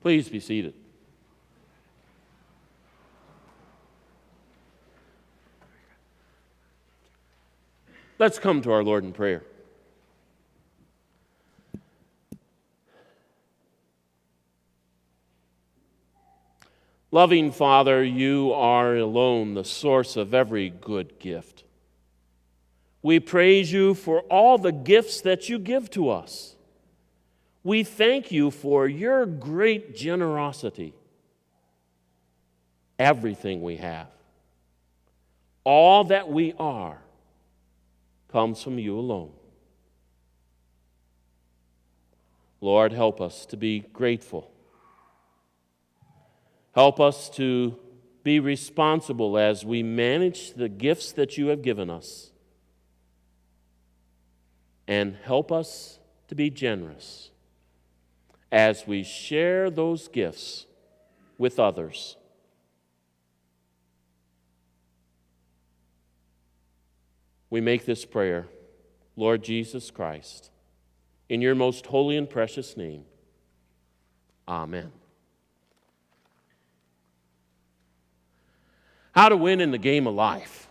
Please be seated. Let's come to our Lord in prayer. Loving Father, you are alone the source of every good gift. We praise you for all the gifts that you give to us. We thank you for your great generosity. Everything we have, all that we are, comes from you alone. Lord, help us to be grateful. Help us to be responsible as we manage the gifts that you have given us. And help us to be generous as we share those gifts with others. We make this prayer, Lord Jesus Christ, in your most holy and precious name. Amen. How to win in the game of life.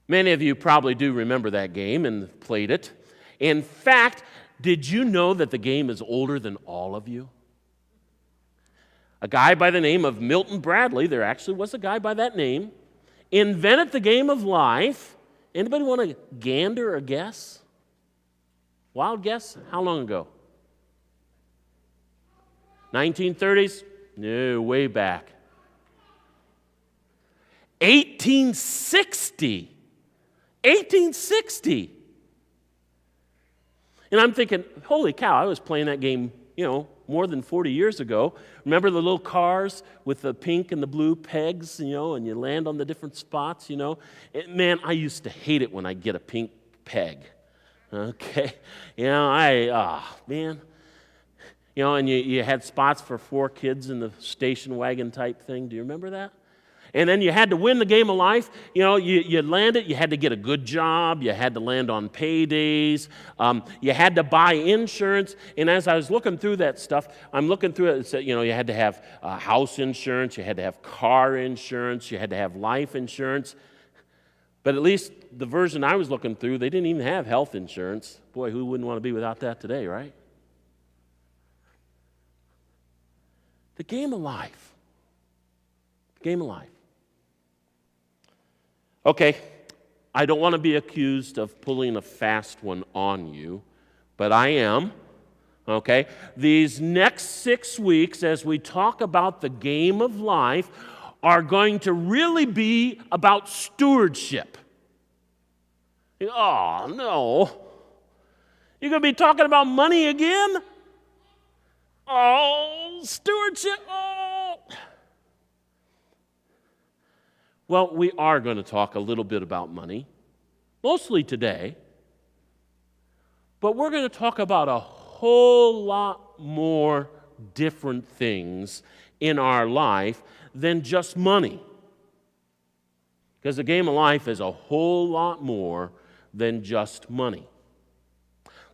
Many of you probably do remember that game and played it. In fact, did you know that the game is older than all of you? A guy by the name of Milton Bradley, there actually was a guy by that name, invented the game of life. Anybody want to gander or guess? Wild guess? How long ago? 1930s? No, way back. 1860. 1860. And I'm thinking, holy cow, I was playing that game, more than 40 years ago. Remember the little cars with the pink and the blue pegs, and you land on the different spots, Man, I used to hate it when I get a pink peg. Okay? Man. And you had spots for 4 kids in the station wagon type thing. Do you remember that? And then you had to win the game of life. You land it. You had to get a good job. You had to land on paydays. You had to buy insurance. And as I was looking through that stuff, I'm looking through it. It said, you had to have house insurance. You had to have car insurance. You had to have life insurance. But at least the version I was looking through, they didn't even have health insurance. Boy, who wouldn't want to be without that today, right? The game of life. The game of life. Okay, I don't want to be accused of pulling a fast one on you, but I am. Okay, these next 6 weeks, as we talk about the game of life, are going to really be about stewardship. Oh, no. You're going to be talking about money again? Oh, stewardship. Oh. Well, we are going to talk a little bit about money, mostly today, but we're going to talk about a whole lot more different things in our life than just money. Because the game of life is a whole lot more than just money.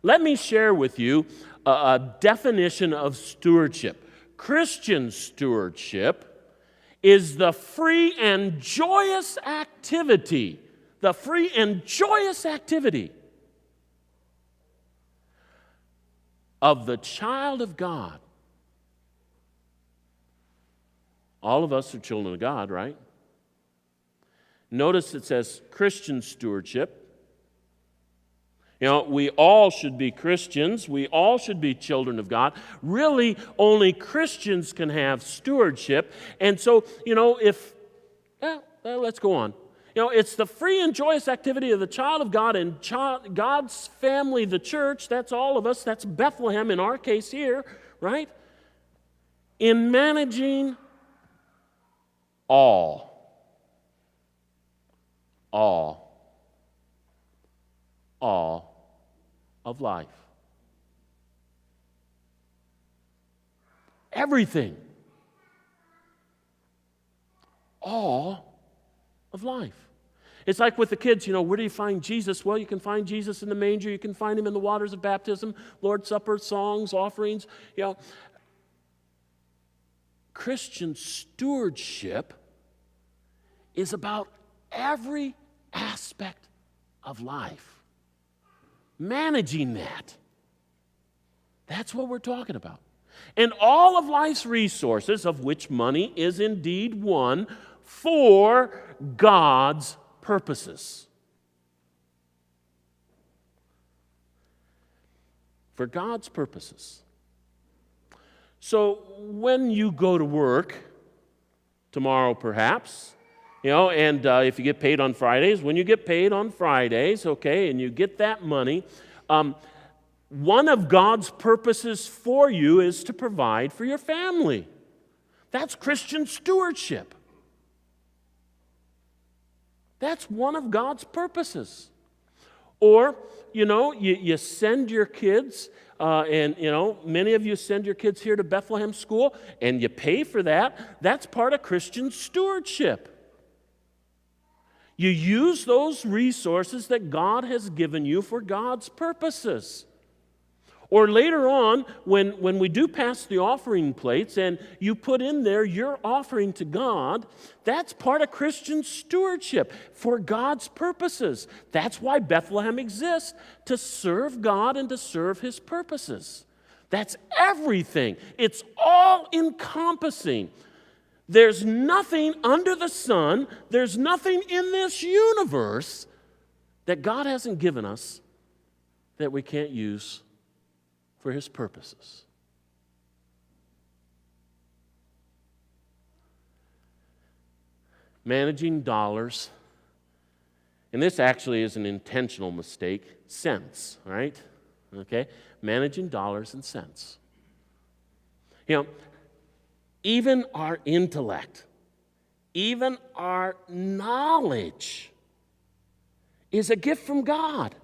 Let me share with you a definition of stewardship. Christian stewardship is the free and joyous activity, of the child of God. All of us are children of God, right? Notice it says Christian stewardship. We all should be Christians. We all should be children of God. Really, only Christians can have stewardship. And so, let's go on. It's the free and joyous activity of the child of God and God's family, the church. That's all of us. That's Bethlehem in our case here, right? In managing all of life. Everything. All of life. It's like with the kids, where do you find Jesus? Well, you can find Jesus in the manger. You can find him in the waters of baptism, Lord's Supper, songs, offerings. Christian stewardship is about every aspect of life. Managing that. That's what we're talking about. And all of life's resources, of which money is indeed one, for God's purposes. For God's purposes. So when you go to work, tomorrow perhaps, and if you get paid on Fridays, when you get paid on Fridays, okay, and you get that money, one of God's purposes for you is to provide for your family. That's Christian stewardship. That's one of God's purposes. Or, you send your kids, and many of you send your kids here to Bethlehem School, and you pay for that. That's part of Christian stewardship. You use those resources that God has given you for God's purposes. Or later on, when we do pass the offering plates and you put in there your offering to God, that's part of Christian stewardship for God's purposes. That's why Bethlehem exists, to serve God and to serve His purposes. That's everything. It's all encompassing. There's nothing under the sun, there's nothing in this universe that God hasn't given us that we can't use for His purposes. Managing dollars, and this actually is an intentional mistake, cents, right? Okay? Managing dollars and cents. Even our intellect, even our knowledge is a gift from God.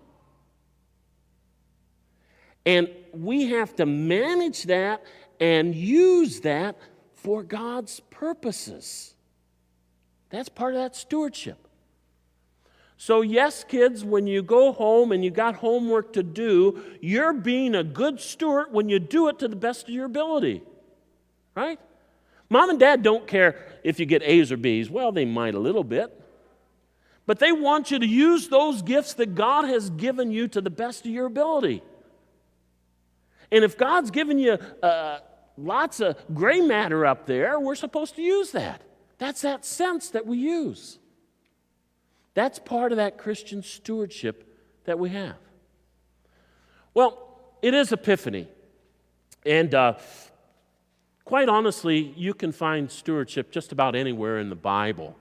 And we have to manage that and use that for God's purposes. That's part of that stewardship. So yes, kids, when you go home and you got homework to do, you're being a good steward when you do it to the best of your ability. Right? Mom and Dad don't care if you get A's or B's. Well, they might a little bit. But they want you to use those gifts that God has given you to the best of your ability. And if God's given you lots of gray matter up there, we're supposed to use that. That's that sense that we use. That's part of that Christian stewardship that we have. Well, it is Epiphany. And quite honestly, you can find stewardship just about anywhere in the Bible.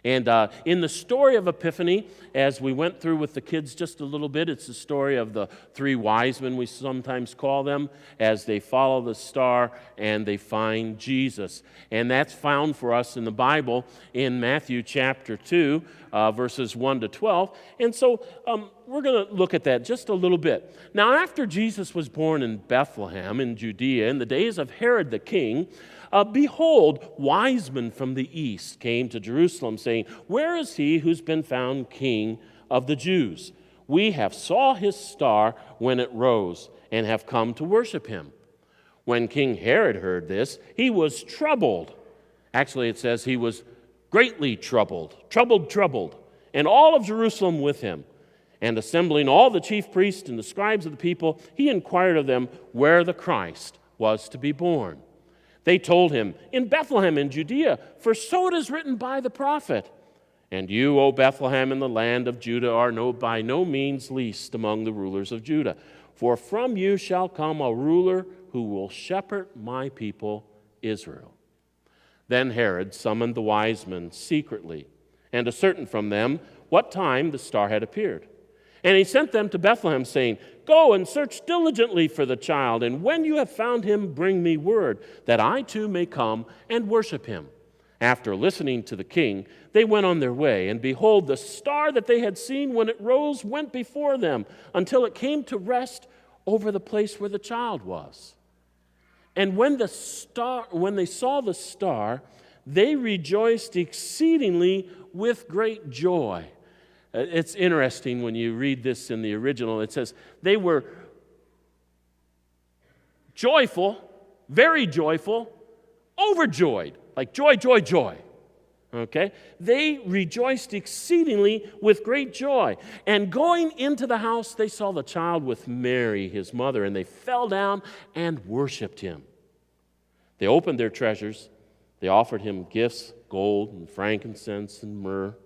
And in the story of Epiphany, as we went through with the kids just a little bit, it's the story of the three wise men, we sometimes call them, as they follow the star and they find Jesus. And that's found for us in the Bible in Matthew chapter 2, verses 1 to 12. And so we're going to look at that just a little bit. Now, after Jesus was born in Bethlehem in Judea, in the days of Herod the king, behold, wise men from the east came to Jerusalem, saying, "Where is he who's been found king of the Jews? We have saw his star when it rose, and have come to worship him." When King Herod heard this, he was troubled. Actually, it says he was greatly troubled, and all of Jerusalem with him. And assembling all the chief priests and the scribes of the people, he inquired of them where the Christ was to be born. They told him, "In Bethlehem in Judea, for so it is written by the prophet. And you, O Bethlehem, in the land of Judah, are by no means least among the rulers of Judah. For from you shall come a ruler who will shepherd my people Israel." Then Herod summoned the wise men secretly, and ascertained from them what time the star had appeared. And he sent them to Bethlehem, saying, "Go and search diligently for the child, and when you have found him, bring me word, that I too may come and worship him." After listening to the king, they went on their way, and behold, the star that they had seen when it rose went before them, until it came to rest over the place where the child was. And when they saw the star, they rejoiced exceedingly with great joy. It's interesting when you read this in the original. It says, they were joyful, very joyful, overjoyed. Like joy, joy, joy. Okay? They rejoiced exceedingly with great joy. And going into the house, they saw the child with Mary, his mother, and they fell down and worshiped him. They opened their treasures. They offered him gifts, gold and frankincense and myrrh.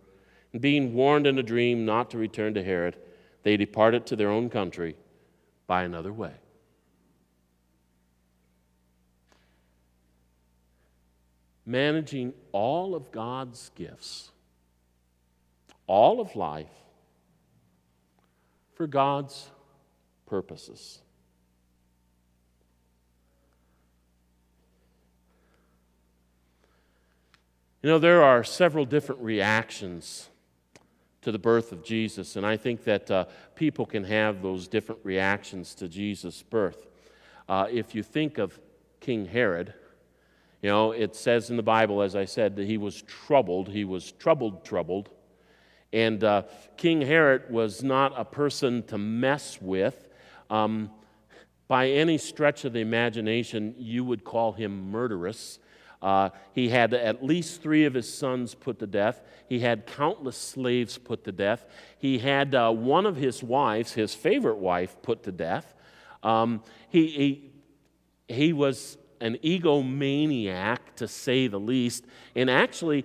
And being warned in a dream not to return to Herod, they departed to their own country by another way. Managing all of God's gifts, all of life, for God's purposes. You know, there are several different reactions to the birth of Jesus, and I think that people can have those different reactions to Jesus' birth. If you think of King Herod, you know, it says in the Bible, as I said, that he was troubled. He was troubled. And King Herod was not a person to mess with. By any stretch of the imagination, you would call him murderous. He had at least 3 of his sons put to death. He had countless slaves put to death. He had one of his wives, his favorite wife, put to death. He was an egomaniac, to say the least. And actually,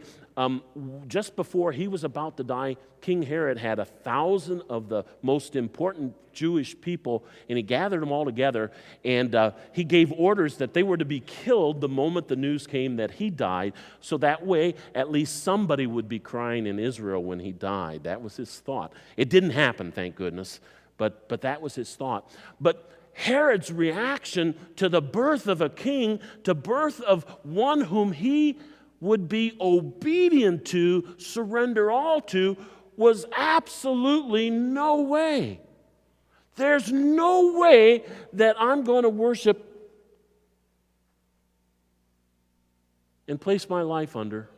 just before he was about to die, King Herod had 1,000 of the most important Jewish people, and he gathered them all together, and he gave orders that they were to be killed the moment the news came that he died, so that way at least somebody would be crying in Israel when he died. That was his thought. It didn't happen, thank goodness, but that was his thought. But Herod's reaction to the birth of a king, to birth of one whom he would be obedient to, surrender all to, was absolutely no way. There's no way that I'm going to worship and place my life under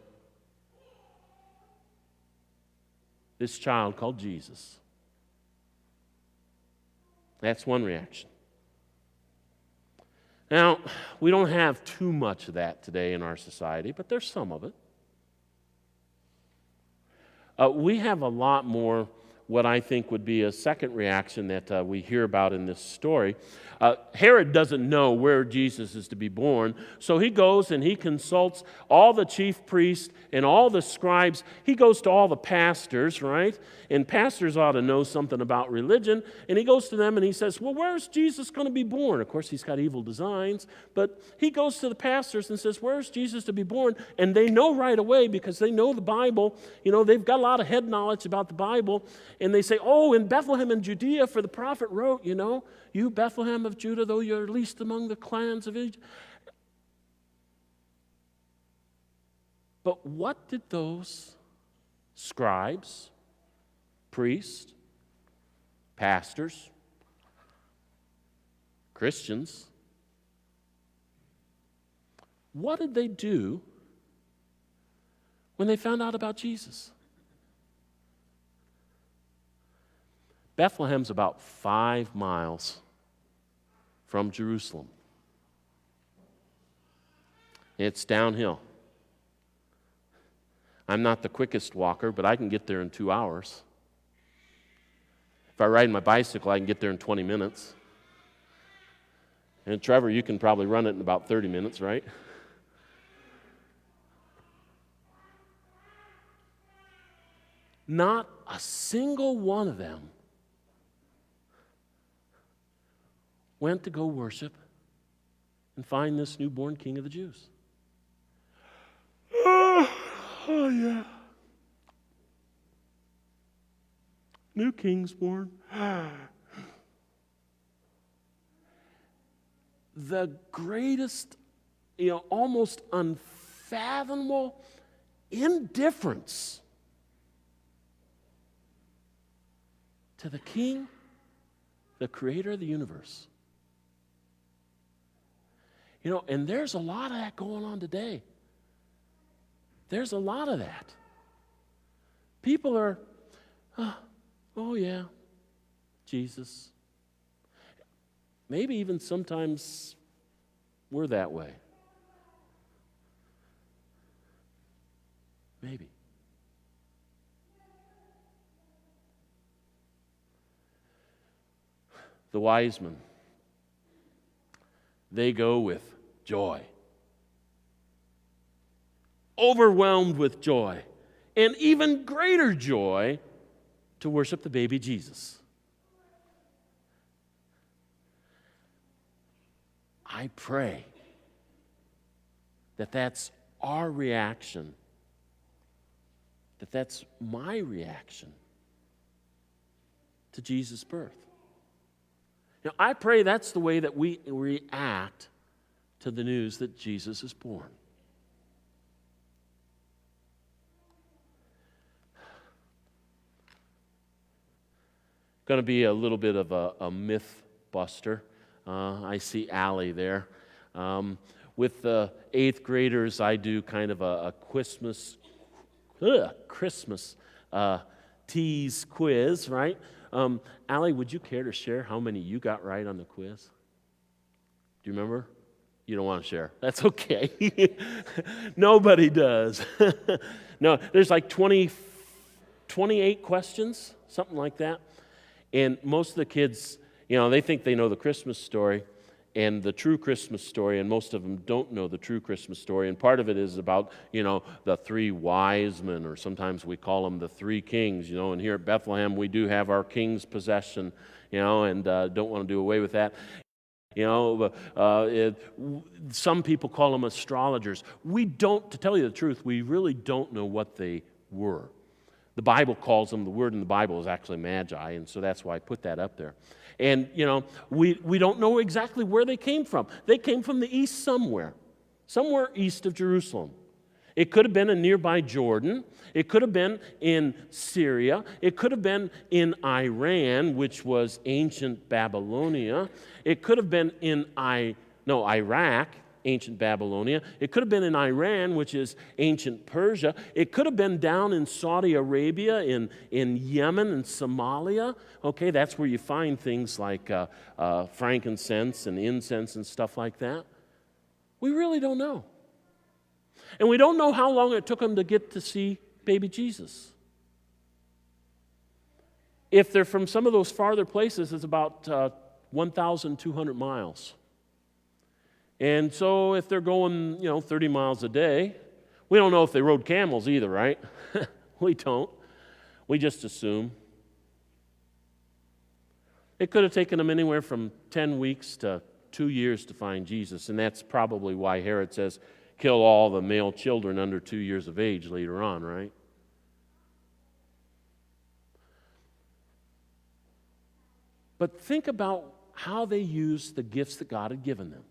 this child called Jesus. That's one reaction. Now, we don't have too much of that today in our society, but there's some of it. We have a lot more what I think would be a second reaction that we hear about in this story. Herod doesn't know where Jesus is to be born, so he goes and he consults all the chief priests and all the scribes. He goes to all the pastors, right? And pastors ought to know something about religion. And he goes to them and he says, well, where's Jesus going to be born? Of course, he's got evil designs, but he goes to the pastors and says, where's Jesus to be born? And they know right away because they know the Bible. You know, they've got a lot of head knowledge about the Bible. And they say, oh, in Bethlehem in Judea, for the prophet wrote, you know, you Bethlehem of Judah, though you're least among the clans of Egypt. But what did those scribes, priests, pastors, Christians, what did they do when they found out about Jesus? Bethlehem's about 5 miles from Jerusalem. It's downhill. I'm not the quickest walker, but I can get there in 2 hours. If I ride my bicycle, I can get there in 20 minutes. And Trevor, you can probably run it in about 30 minutes, right? Not a single one of them went to go worship and find this newborn king of the Jews. Oh yeah. New king's born. The greatest, almost unfathomable indifference to the king, the creator of the universe. And there's a lot of that going on today. There's a lot of that. People are Oh, yeah, Jesus. Maybe even sometimes we're that way. Maybe. The wise men, they go with joy. Overwhelmed with joy. And even greater joy to worship the baby Jesus. I pray that that's our reaction, that that's my reaction to Jesus' birth. I pray that's the way that we react to the news that Jesus is born. Going to be a little bit of a myth buster. I see Allie there. With the 8th graders, I do kind of a Christmas tease quiz, right? Allie, would you care to share how many you got right on the quiz? Do you remember? You don't want to share. That's okay. Nobody does. No, there's like 28 questions, something like that. And most of the kids, they think they know the Christmas story and the true Christmas story, and most of them don't know the true Christmas story. And part of it is about, the 3 wise men, or sometimes we call them the 3 kings, and here at Bethlehem we do have our king's possession, and don't want to do away with that. Some people call them astrologers. To tell you the truth, we really don't know what they were. The Bible calls them, the word in the Bible is actually magi, and so that's why I put that up there. And, we don't know exactly where they came from. They came from the east somewhere east of Jerusalem. It could have been in nearby Jordan. It could have been in Syria. It could have been in Iran, which was ancient Babylonia. It could have been in Iraq, ancient Babylonia. It could have been in Iran, which is ancient Persia. It could have been down in Saudi Arabia, in Yemen and Somalia. Okay, that's where you find things like frankincense and incense and stuff like that. We really don't know. And we don't know how long it took them to get to see baby Jesus. If they're from some of those farther places, it's about 1,200 miles. And so if they're going, 30 miles a day, we don't know if they rode camels either, right? We don't. We just assume. It could have taken them anywhere from 10 weeks to 2 years to find Jesus, and that's probably why Herod says, kill all the male children under 2 years of age later on, right? But think about how they used the gifts that God had given them.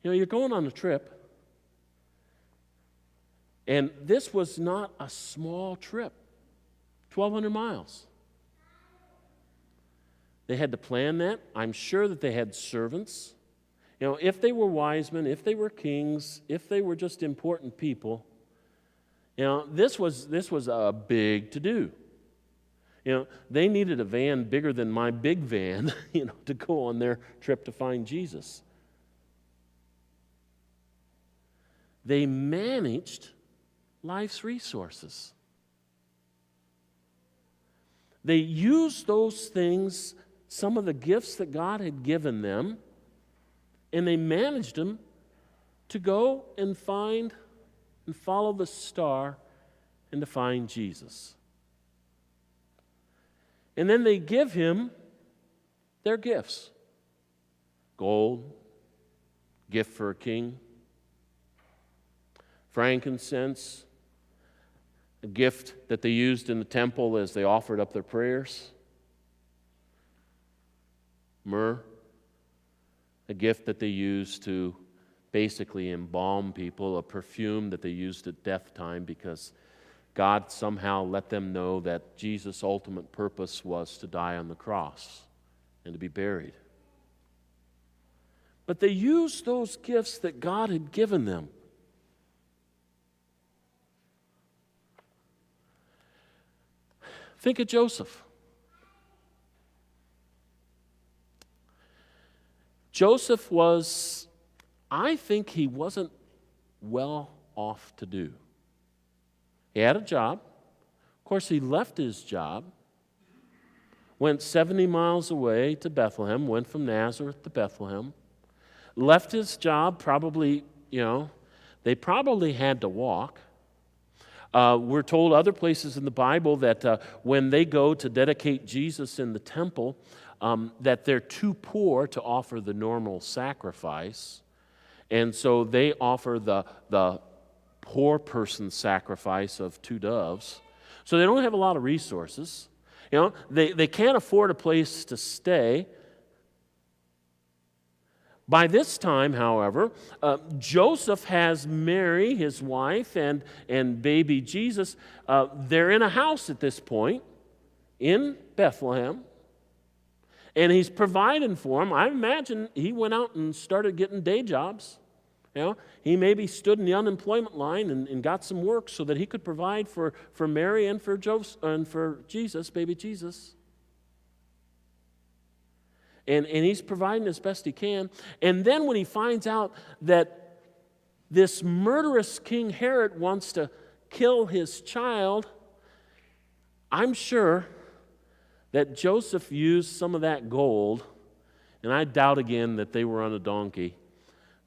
You're going on a trip, and this was not a small trip, 1,200 miles. They had to plan that. I'm sure that they had servants. If they were wise men, if they were kings, if they were just important people, this was a big to-do. They needed a van bigger than my big van, to go on their trip to find Jesus. They managed life's resources. They used those things, some of the gifts that God had given them, and they managed them to go and find and follow the star and to find Jesus. And then they give him their gifts. Gold, gift for a king. Frankincense, a gift that they used in the temple as they offered up their prayers. Myrrh, a gift that they used to basically embalm people, a perfume that they used at death time because God somehow let them know that Jesus' ultimate purpose was to die on the cross and to be buried. But they used those gifts that God had given them Think of Joseph. Joseph was, I think he wasn't well off to do. He had a job. Of course, he left his job, went 70 miles away to Bethlehem, went from Nazareth to Bethlehem, left his job, probably, they probably had to walk. We're told other places in the Bible that when they go to dedicate Jesus in the temple, that they're too poor to offer the normal sacrifice. And so they offer the poor person's sacrifice of 2 doves. So they don't have a lot of resources. They can't afford a place to stay. By this time, however, Joseph has Mary, his wife, and baby Jesus. They're in a house at this point in Bethlehem, and he's providing for them. I imagine he went out and started getting day jobs. He maybe stood in the unemployment line and got some work so that he could provide for Mary and for Joseph and for Jesus, baby Jesus. And he's providing as best he can. And then when he finds out that this murderous King Herod wants to kill his child, I'm sure that Joseph used some of that gold, and I doubt again that they were on a donkey,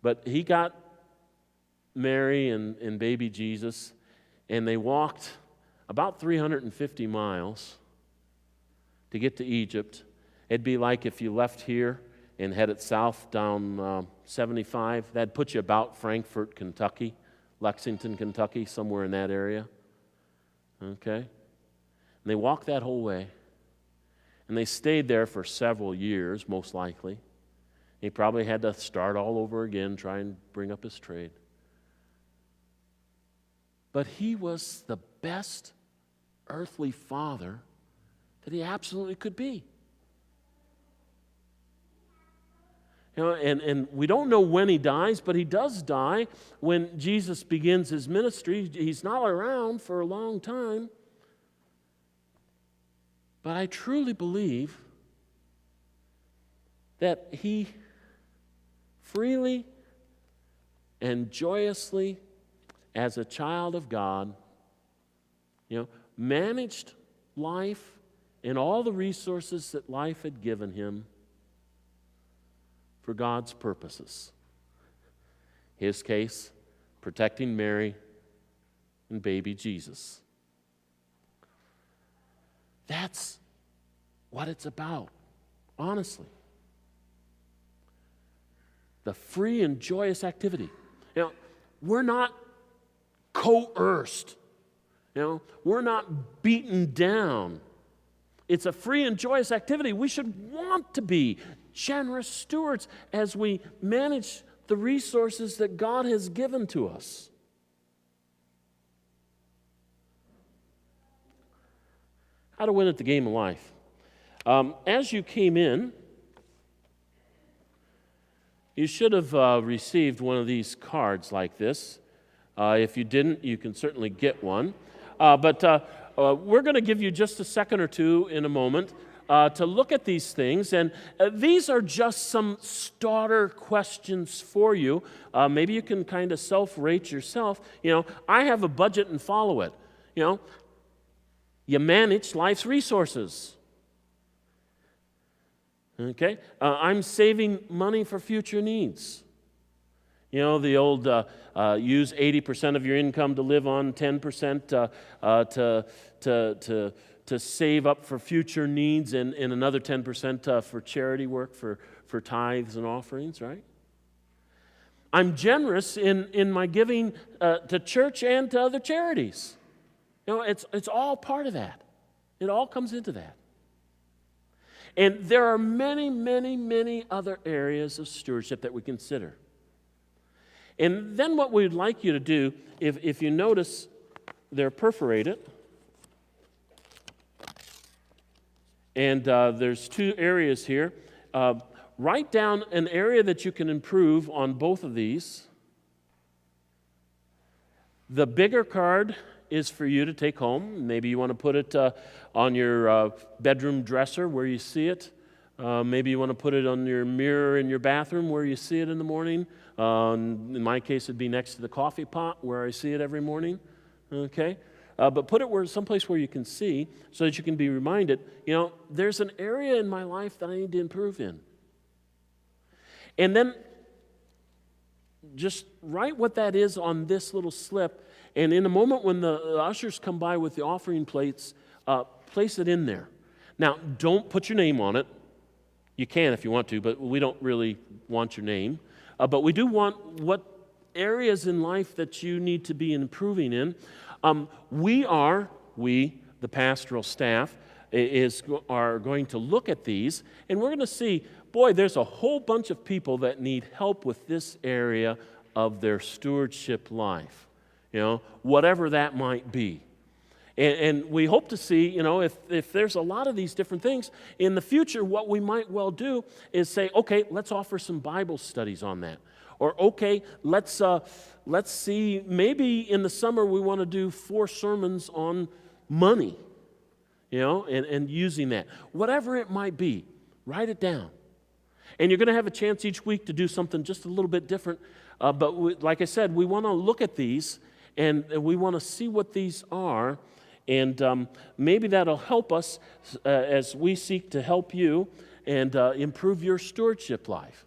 but he got Mary and baby Jesus, and they walked about 350 miles to get to Egypt. It'd be like if you left here and headed south down 75. That'd put you about Frankfort, Kentucky, Lexington, Kentucky, somewhere in that area. Okay? And they walked that whole way. And they stayed there for several years, most likely. He probably had to start all over again, try and bring up his trade. But he was the best earthly father that he absolutely could be. And we don't know when he dies, but he does die when Jesus begins his ministry. He's not around for a long time. But I truly believe that he freely and joyously, as a child of God, managed life and all the resources that life had given him for God's purposes. His case, protecting Mary and baby Jesus. That's what it's about, honestly. The free and joyous activity. We're not coerced. We're not beaten down. It's a free and joyous activity. We should want to be generous stewards as we manage the resources that God has given to us. How to win at the game of life. As you came in, you should have received one of these cards like this. If you didn't, you can certainly get one. But we're going to give you just a second or two in a moment to look at these things. And these are just some starter questions for you. Maybe you can kind of self-rate yourself. I have a budget and follow it. You manage life's resources. Okay? I'm saving money for future needs. The old use 80% of your income to live on, 10% to save up for future needs, and another 10% for charity work, for tithes and offerings, right? I'm generous in my giving to church and to other charities. It's all part of that. It all comes into that. And there are many, many, many other areas of stewardship that we consider. And then what we'd like you to do, if you notice, they're perforated. And there's 2 areas here. Write down an area that you can improve on both of these. The bigger card is for you to take home. Maybe you want to put it on your bedroom dresser where you see it. Maybe you want to put it on your mirror in your bathroom where you see it in the morning. In my case, it'd be next to the coffee pot where I see it every morning. Okay? But put it someplace where you can see so that you can be reminded, there's an area in my life that I need to improve in. And then just write what that is on this little slip. And in a moment when the ushers come by with the offering plates, place it in there. Now, don't put your name on it. You can if you want to, but we don't really want your name. But we do want what areas in life that you need to be improving in. We, the pastoral staff, are going to look at these, and we're going to see, boy, there's a whole bunch of people that need help with this area of their stewardship life, whatever that might be. And we hope to see, if there's a lot of these different things, in the future, what we might well do is say, okay, let's offer some Bible studies on that. Or, okay, let's see, maybe in the summer we want to do 4 sermons on money, and using that. Whatever it might be, write it down. And you're going to have a chance each week to do something just a little bit different. But like I said, we want to look at these, and we want to see what these are. And maybe that'll help us as we seek to help you and improve your stewardship life.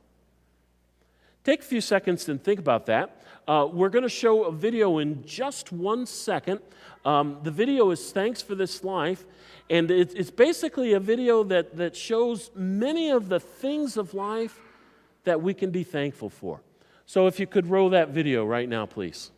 Take a few seconds and think about that. We're going to show a video in just 1 second. The video is Thanks for This Life, and it's basically a video that shows many of the things of life that we can be thankful for. So if you could roll that video right now, please.